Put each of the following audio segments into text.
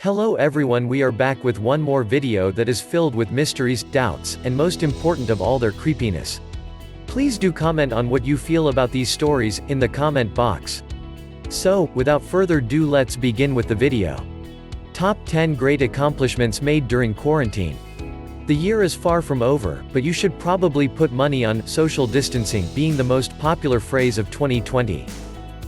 Hello everyone, we are back with one more video that is filled with mysteries, doubts, and most important of all, their creepiness. Please do comment on what you feel about these stories in the comment box. So, without further ado, let's begin with the video. Top 10 Great Accomplishments Made During Quarantine. The year is far from over, but you should probably put money on social distancing being the most popular phrase of 2020.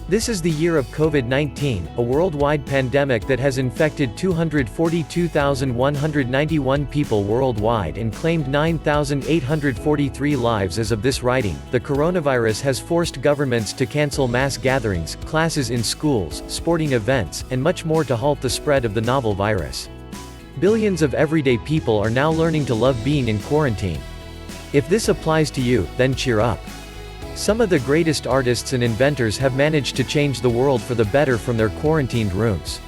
This is the year of COVID-19, a worldwide pandemic that has infected 242,191 people worldwide and claimed 9,843 lives as of this writing. The coronavirus has forced governments to cancel mass gatherings, classes in schools, sporting events, and much more to halt the spread of the novel virus. Billions of everyday people are now learning to love being in quarantine. If this applies to you, then cheer up. Some of the greatest artists and inventors have managed to change the world for the better from their quarantined rooms.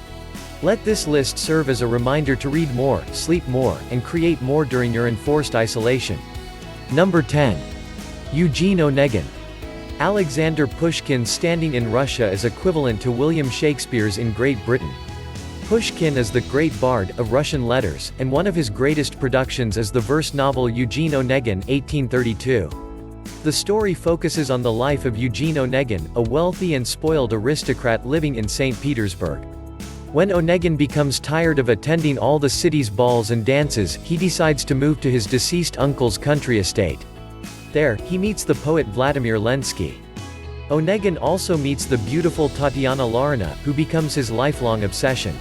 Let this list serve as a reminder to read more, sleep more, and create more during your enforced isolation. Number 10. Eugene Onegin. Alexander Pushkin standing in Russia is equivalent to William Shakespeare's in Great Britain. Pushkin is the great bard of Russian letters, and one of his greatest productions is the verse novel Eugene Onegin, 1832. The story focuses on the life of Eugene Onegin, a wealthy and spoiled aristocrat living in St. Petersburg. When Onegin becomes tired of attending all the city's balls and dances, he decides to move to his deceased uncle's country estate. There, he meets the poet Vladimir Lenski. Onegin also meets the beautiful Tatiana Larina, who becomes his lifelong obsession.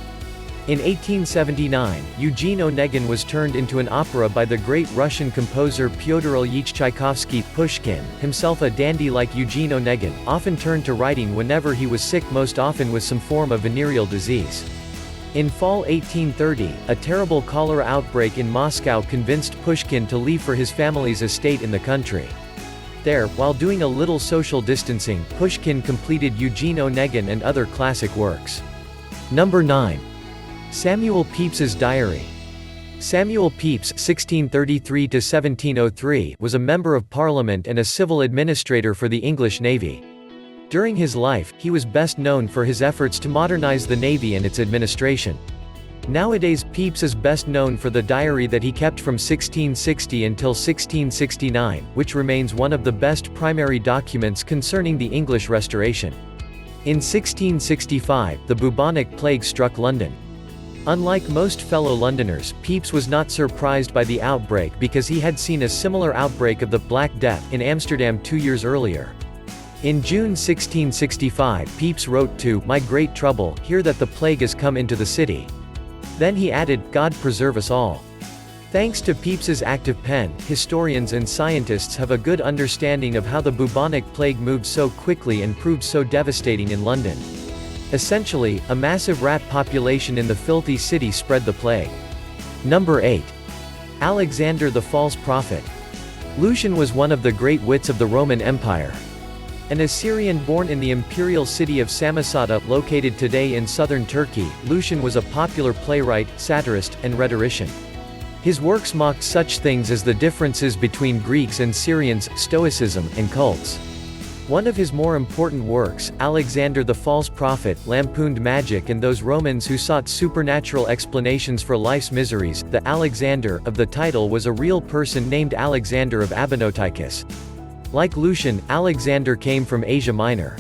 In 1879, Eugene Onegin was turned into an opera by the great Russian composer Pyotr Ilyich Tchaikovsky. Pushkin, himself a dandy like Eugene Onegin, often turned to writing whenever he was sick, most often with some form of venereal disease. In fall 1830, a terrible cholera outbreak in Moscow convinced Pushkin to leave for his family's estate in the country. There, while doing a little social distancing, Pushkin completed Eugene Onegin and other classic works. Number 9. Samuel Pepys's Diary. Samuel Pepys (1633–1703) was a member of Parliament and a civil administrator for the English Navy. During his life, he was best known for his efforts to modernize the Navy and its administration. Nowadays, Pepys is best known for the diary that he kept from 1660 until 1669, which remains one of the best primary documents concerning the English Restoration. In 1665, the bubonic plague struck London. Unlike most fellow Londoners, Pepys was not surprised by the outbreak because he had seen a similar outbreak of the Black Death in Amsterdam 2 years earlier. In June 1665, Pepys wrote to "My great trouble, hear that the plague has come into the city." Then he added, "God preserve us all." Thanks to Pepys's active pen, historians and scientists have a good understanding of how the bubonic plague moved so quickly and proved so devastating in London. Essentially, a massive rat population in the filthy city spread the plague. Number 8. Alexander the False Prophet. Lucian was one of the great wits of the Roman Empire. An Assyrian born in the imperial city of Samosata, located today in southern Turkey, Lucian was a popular playwright, satirist, and rhetorician. His works mocked such things as the differences between Greeks and Syrians, Stoicism, and cults. One of his more important works, Alexander the False Prophet, lampooned magic and those Romans who sought supernatural explanations for life's miseries. The Alexander of the title was a real person named Alexander of Abinotychus. Like Lucian, Alexander came from Asia Minor.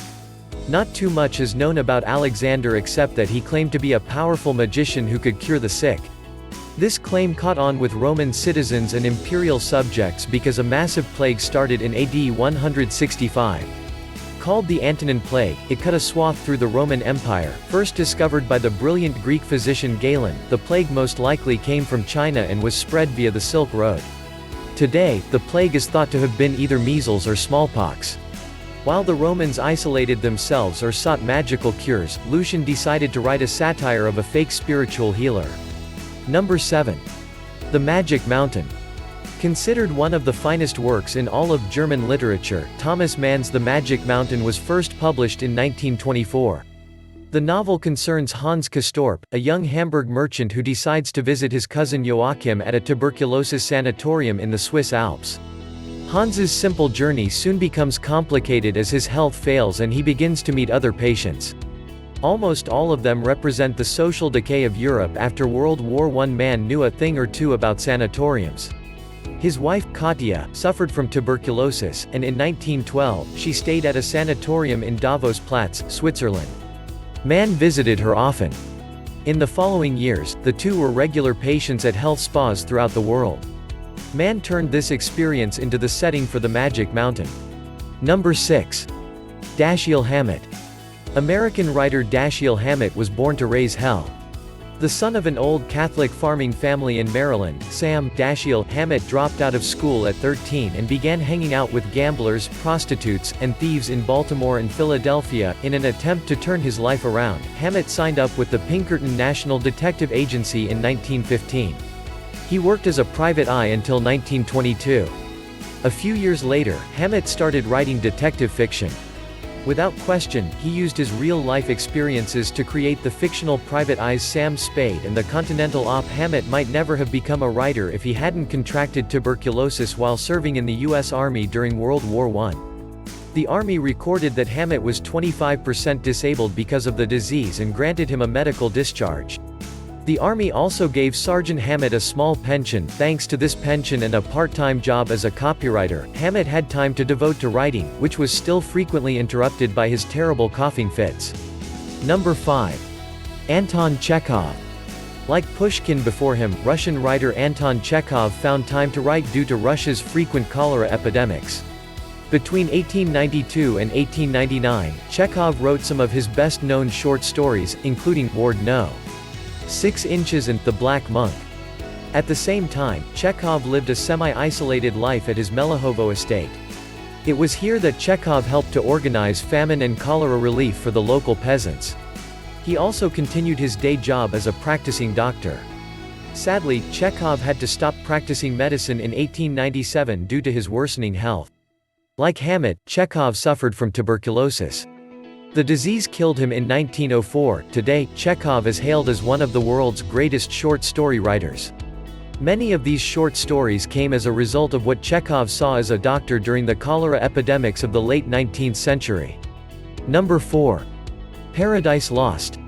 Not too much is known about Alexander except that he claimed to be a powerful magician who could cure the sick. This claim caught on with Roman citizens and imperial subjects because a massive plague started in AD 165. Called the Antonine Plague, it cut a swath through the Roman Empire. First discovered by the brilliant Greek physician Galen, the plague most likely came from China and was spread via the Silk Road. Today, the plague is thought to have been either measles or smallpox. While the Romans isolated themselves or sought magical cures, Lucian decided to write a satire of a fake spiritual healer. Number 7. The Magic Mountain. Considered one of the finest works in all of German literature, Thomas Mann's The Magic Mountain was first published in 1924. The novel concerns Hans Castorp, a young Hamburg merchant who decides to visit his cousin Joachim at a tuberculosis sanatorium in the Swiss Alps. Hans's simple journey soon becomes complicated as his health fails and he begins to meet other patients. Almost all of them represent the social decay of Europe after World War I. Man knew a thing or two about sanatoriums. His wife, Katja, suffered from tuberculosis, and in 1912, she stayed at a sanatorium in Davos Platz, Switzerland. Mann visited her often. In the following years, the two were regular patients at health spas throughout the world. Mann turned this experience into the setting for the Magic Mountain. Number 6. Dashiell Hammett. American writer Dashiell Hammett was born to raise hell. The son of an old Catholic farming family in Maryland, Sam Dashiell Hammett dropped out of school at 13 and began hanging out with gamblers, prostitutes, and thieves in Baltimore and Philadelphia. In an attempt to turn his life around, Hammett signed up with the Pinkerton National Detective Agency in 1915. He worked as a private eye until 1922. A few years later, Hammett started writing detective fiction. Without question, he used his real-life experiences to create the fictional private eyes Sam Spade and the Continental Op. Hammett might never have become a writer if he hadn't contracted tuberculosis while serving in the U.S. Army during World War I. The Army recorded that Hammett was 25% disabled because of the disease and granted him a medical discharge. The Army also gave Sergeant Hammett a small pension. Thanks to this pension and a part-time job as a copywriter, Hammett had time to devote to writing, which was still frequently interrupted by his terrible coughing fits. Number 5. Anton Chekhov. Like Pushkin before him, Russian writer Anton Chekhov found time to write due to Russia's frequent cholera epidemics. Between 1892 and 1899, Chekhov wrote some of his best-known short stories, including Ward No. 6 Inches and The Black Monk. At the same time, Chekhov lived a semi-isolated life at his Melehovo estate. It was here that Chekhov helped to organize famine and cholera relief for the local peasants. He also continued his day job as a practicing doctor. Sadly, Chekhov had to stop practicing medicine in 1897 due to his worsening health. Like Hammett, Chekhov suffered from tuberculosis. The disease killed him in 1904. Today, Chekhov is hailed as one of the world's greatest short story writers. Many of these short stories came as a result of what Chekhov saw as a doctor during the cholera epidemics of the late 19th century. Number 4. Paradise Lost.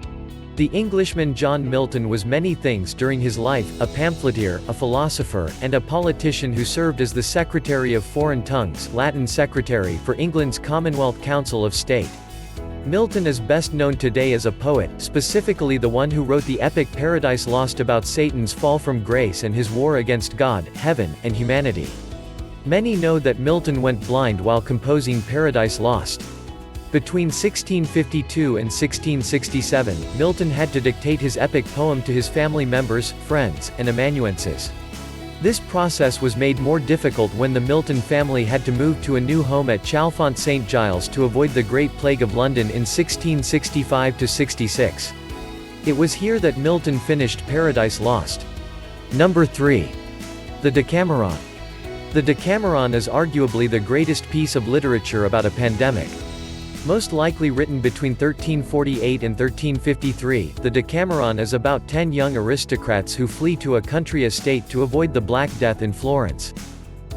The Englishman John Milton was many things during his life: a pamphleteer, a philosopher, and a politician who served as the Secretary of Foreign Tongues (Latin Secretary) for England's Commonwealth Council of State. Milton is best known today as a poet, specifically the one who wrote the epic Paradise Lost about Satan's fall from grace and his war against God, heaven, and humanity. Many know that Milton went blind while composing Paradise Lost. Between 1652 and 1667, Milton had to dictate his epic poem to his family members, friends, and amanuenses. This process was made more difficult when the Milton family had to move to a new home at Chalfont St Giles to avoid the Great Plague of London in 1665–66. It was here that Milton finished Paradise Lost. Number 3. The Decameron. The Decameron is arguably the greatest piece of literature about a pandemic. Most likely written between 1348 and 1353, the Decameron is about 10 young aristocrats who flee to a country estate to avoid the Black Death in Florence.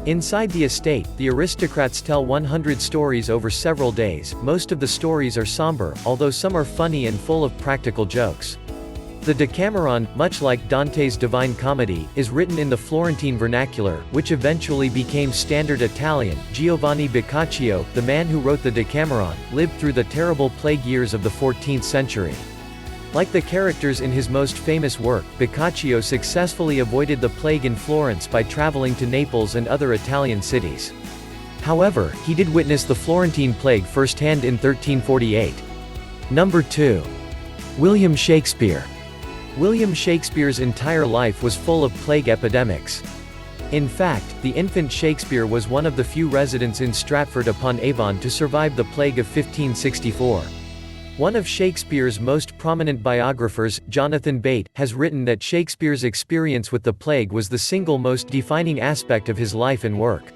Inside the estate, the aristocrats tell 100 stories over several days. Most of the stories are somber, although some are funny and full of practical jokes. The Decameron, much like Dante's Divine Comedy, is written in the Florentine vernacular, which eventually became standard Italian. Giovanni Boccaccio, the man who wrote the Decameron, lived through the terrible plague years of the 14th century. Like the characters in his most famous work, Boccaccio successfully avoided the plague in Florence by traveling to Naples and other Italian cities. However, he did witness the Florentine plague firsthand in 1348. Number 2. William Shakespeare. William Shakespeare's entire life was full of plague epidemics. In fact, the infant Shakespeare was one of the few residents in Stratford-upon-Avon to survive the plague of 1564. One of Shakespeare's most prominent biographers, Jonathan Bate, has written that Shakespeare's experience with the plague was the single most defining aspect of his life and work.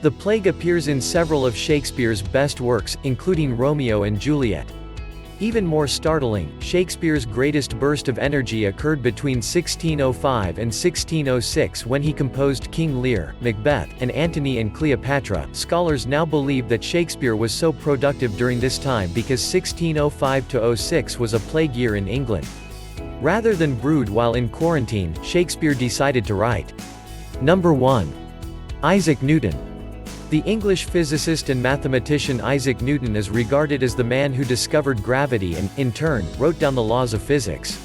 The plague appears in several of Shakespeare's best works, including Romeo and Juliet. Even more startling, Shakespeare's greatest burst of energy occurred between 1605 and 1606 when he composed King Lear, Macbeth, and Antony and Cleopatra. Scholars now believe that Shakespeare was so productive during this time because 1605 to 06 was a plague year in England. Rather than brood while in quarantine, Shakespeare decided to write. Number 1. Isaac Newton. The English physicist and mathematician Isaac Newton is regarded as the man who discovered gravity and, in turn, wrote down the laws of physics.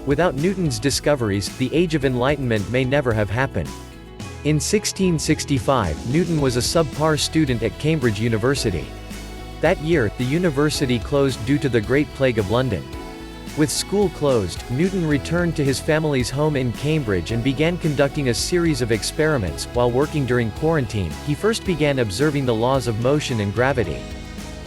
Without Newton's discoveries, the Age of Enlightenment may never have happened. In 1665, Newton was a subpar student at Cambridge University. That year, the university closed due to the Great Plague of London. With school closed, Newton returned to his family's home in Cambridge and began conducting a series of experiments. While working during quarantine, he first began observing the laws of motion and gravity.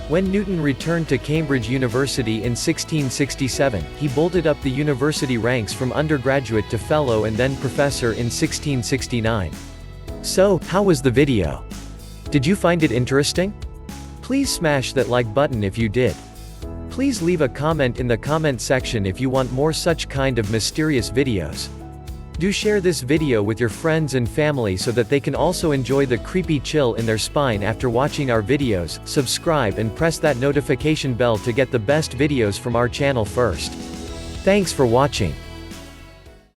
When Newton returned to Cambridge University in 1667, he bolted up the university ranks from undergraduate to fellow and then professor in 1669. So, how was the video? Did you find it interesting? Please smash that like button if you did. Please leave a comment in the comment section if you want more such kind of mysterious videos. Do share this video with your friends and family so that they can also enjoy the creepy chill in their spine after watching our videos. Subscribe and press that notification bell to get the best videos from our channel first. Thanks for watching.